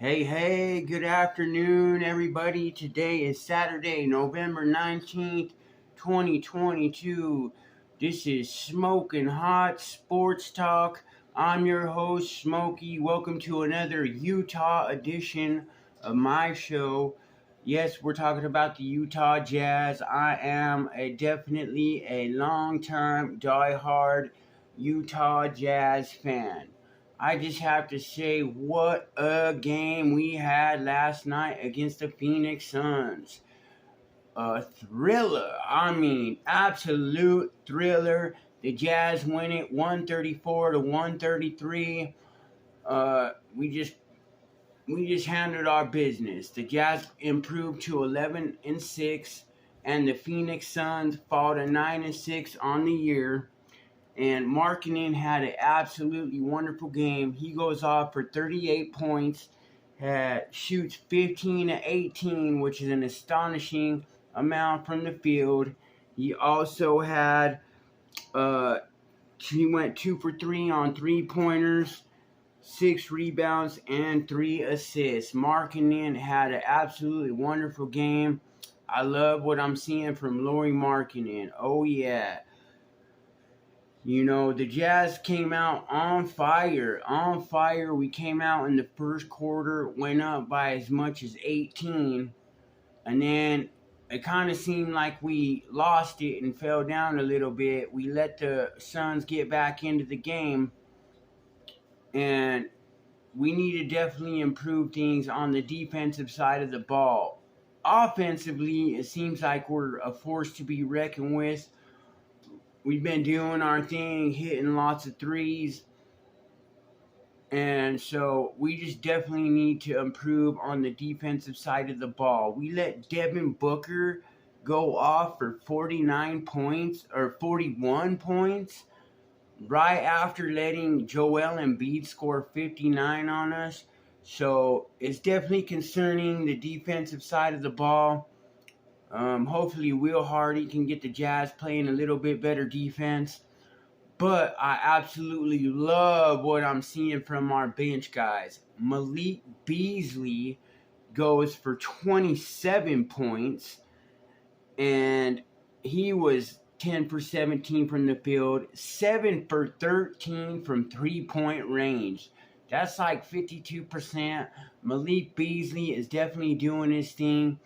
Hey, good afternoon, everybody. Today is Saturday, November 19th, 2022. This is Smoking Hot Sports Talk. I'm your host, Smokey. Welcome to another Utah edition of my show. Yes, we're talking about the Utah Jazz. I am definitely a long-time, die-hard Utah Jazz fan. I just have to say, what a game we had last night against the Phoenix Suns. A thriller. Absolute thriller. The Jazz win it 134 to 133. We just handled our business. The Jazz improved to 11-6, and the Phoenix Suns fall to 9-6 on the year. And Markennen had an absolutely wonderful game. He goes off for 38 points, shoots 15 to 18, which is an astonishing amount from the field. He also had, he went 2 for 3 on 3-pointers, 6 rebounds, and 3 assists. Markennen had an absolutely wonderful game. I love what I'm seeing from Lauri Markkanen. Oh, yeah. You know, the Jazz came out on fire. We came out in the first quarter, went up by as much as 18. And then it kind of seemed like we lost it and fell down a little bit. We let the Suns get back into the game. And we need to definitely improve things on the defensive side of the ball. Offensively, it seems like we're a force to be reckoned with. We've been doing our thing, hitting lots of threes. And so we just definitely need to improve on the defensive side of the ball. We let Devin Booker go off for 49 points or 41 points right after letting Joel Embiid score 59 on us. So it's definitely concerning the defensive side of the ball. Hopefully Will Hardy can get the Jazz playing a little bit better defense. But I absolutely love what I'm seeing from our bench guys. Malik Beasley goes for 27 points. And he was 10 for 17 from the field. 7 for 13 from three-point range. That's like 52%. Malik Beasley is definitely doing his thing.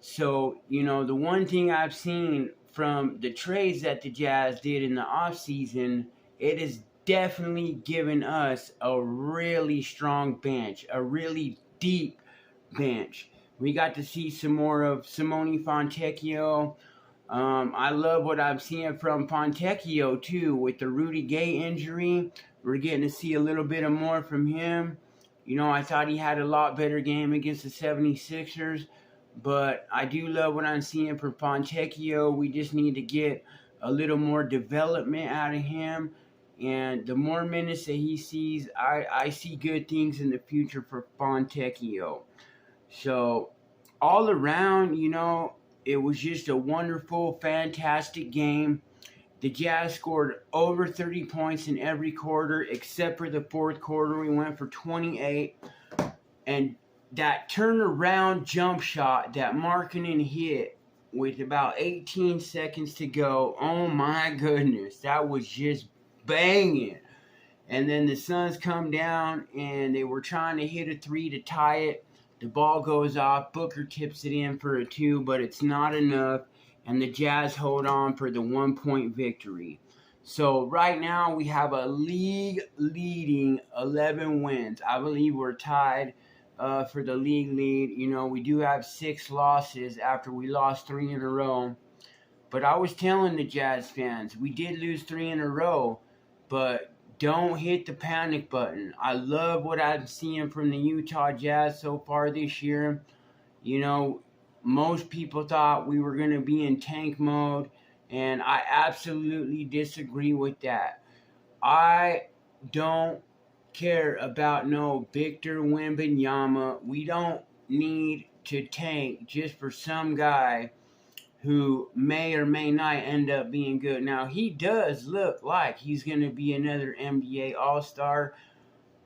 So, you know, the one thing I've seen from the trades that the Jazz did in the offseason, it has definitely given us a really strong bench, a really deep bench. We got to see some more of Simone Fontecchio. I love what I'm seeing from Fontecchio, too, with the Rudy Gay injury. We're getting to see a little bit more from him. You know, I thought he had a lot better game against the 76ers. But I do love what I'm seeing from Fontecchio. We just need to get a little more development out of him. And the more minutes that he sees, I see good things in the future for Fontecchio. So all around, you know, it was just a wonderful, fantastic game. The Jazz scored over 30 points in every quarter except for the fourth quarter. We went for 28. And that turnaround jump shot that Markennen hit with about 18 seconds to go, oh my goodness, that was just banging. And then the Suns come down and they were trying to hit a three to tie it. The ball goes off. Booker tips it in for a two, but it's not enough. And the Jazz hold on for the 1-point victory. So right now we have a league-leading 11 wins. I believe we're tied for the league lead. You know, we do have 6 losses after we lost 3 in a row. But I was telling the Jazz fans, we did lose 3 in a row, but don't hit the panic button. I love what I'm seeing from the Utah Jazz so far this year. You know, most people thought we were going to be in tank mode, and I absolutely disagree with that. I don't care about no Victor Wembanyama. We don't need to tank just for some guy who may or may not end up being good. Now, he does look like he's going to be another NBA All-Star,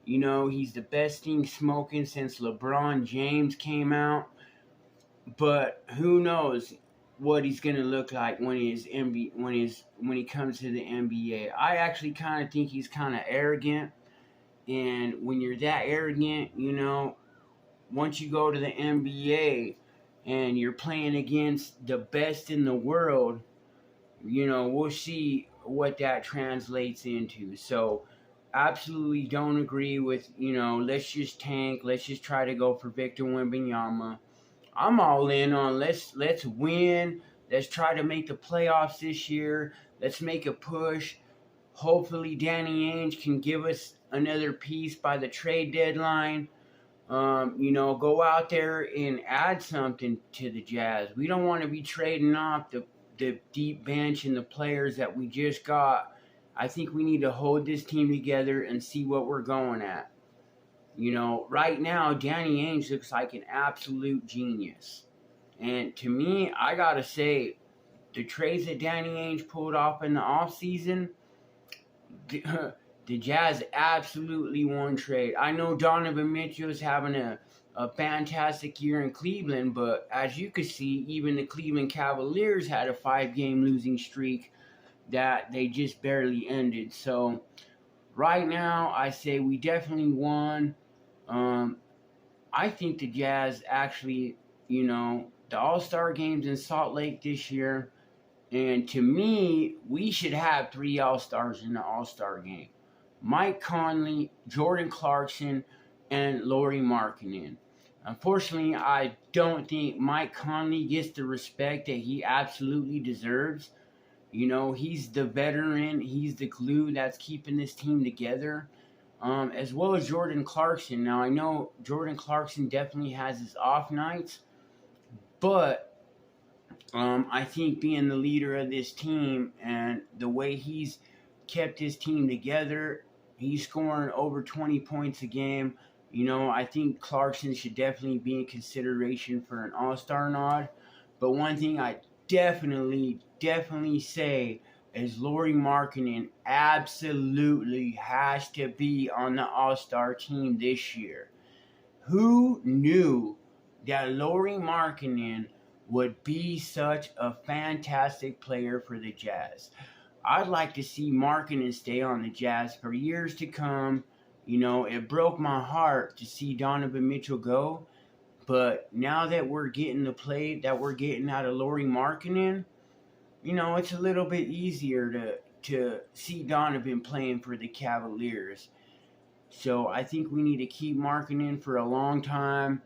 You know, he's the best thing smoking since LeBron James came out. But who knows what he's gonna look like when when he comes to the NBA. I actually kind of think he's kind of arrogant, and when you're that arrogant, you know, once you go to the NBA and you're playing against the best in the world, you know, we'll see what that translates into. So, absolutely don't agree with, you know, let's just tank, let's just try to go for Victor Wembanyama. I'm all in on let's win. Let's try to make the playoffs this year. Let's make a push. Hopefully Danny Ainge can give us another piece by the trade deadline. You know, go out there and add something to the Jazz. We don't want to be trading off the deep bench and the players that we just got. I think we need to hold this team together and see what we're going at. You know, right now, Danny Ainge looks like an absolute genius. And to me, I got to say, the trades that Danny Ainge pulled off in the offseason, the Jazz absolutely won trade. I know Donovan Mitchell is having a fantastic year in Cleveland, but as you can see, even the Cleveland Cavaliers had a 5-game losing streak that they just barely ended. So right now, I say we definitely won. I think the Jazz actually, you know, the All-Star games in Salt Lake this year, and to me, we should have 3 All-Stars in the All-Star game. Mike Conley, Jordan Clarkson, and Lauri Markkanen. Unfortunately, I don't think Mike Conley gets the respect that he absolutely deserves. You know, he's the veteran. He's the glue that's keeping this team together. As well as Jordan Clarkson. Now, I know Jordan Clarkson definitely has his off nights, but I think being the leader of this team and the way he's kept his team together, he's scoring over 20 points a game. You know, I think Clarkson should definitely be in consideration for an All-Star nod. But one thing I definitely say is Lauri Markkanen absolutely has to be on the All-Star team this year. Who knew that Lauri Markkanen would be such a fantastic player for the Jazz? I'd like to see Markkanen stay on the Jazz for years to come. You know, it broke my heart to see Donovan Mitchell go, but now that we're getting the play that we're getting out of Lauri Markkanen, you know, it's a little bit easier to see Donovan playing for the Cavaliers. So I think we need to keep Markkanen for a long time.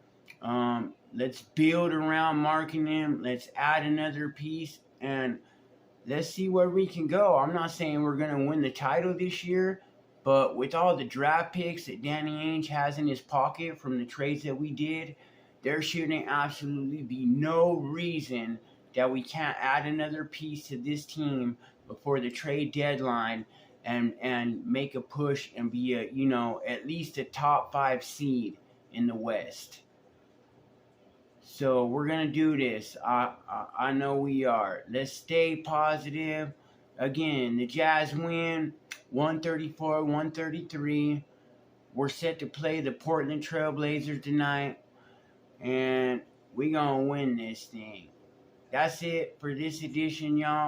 Let's build around Markkanen. Let's add another piece, and let's see where we can go. I'm not saying we're going to win the title this year, but with all the draft picks that Danny Ainge has in his pocket from the trades that we did, there shouldn't absolutely be no reason that we can't add another piece to this team before the trade deadline and make a push and be a, you know, at least a top 5 seed in the West. So we're gonna do this. I know we are. Let's stay positive. Again, the Jazz win 134-133. We're set to play the Portland Trailblazers tonight, and we gonna win this thing. That's it for this edition, y'all.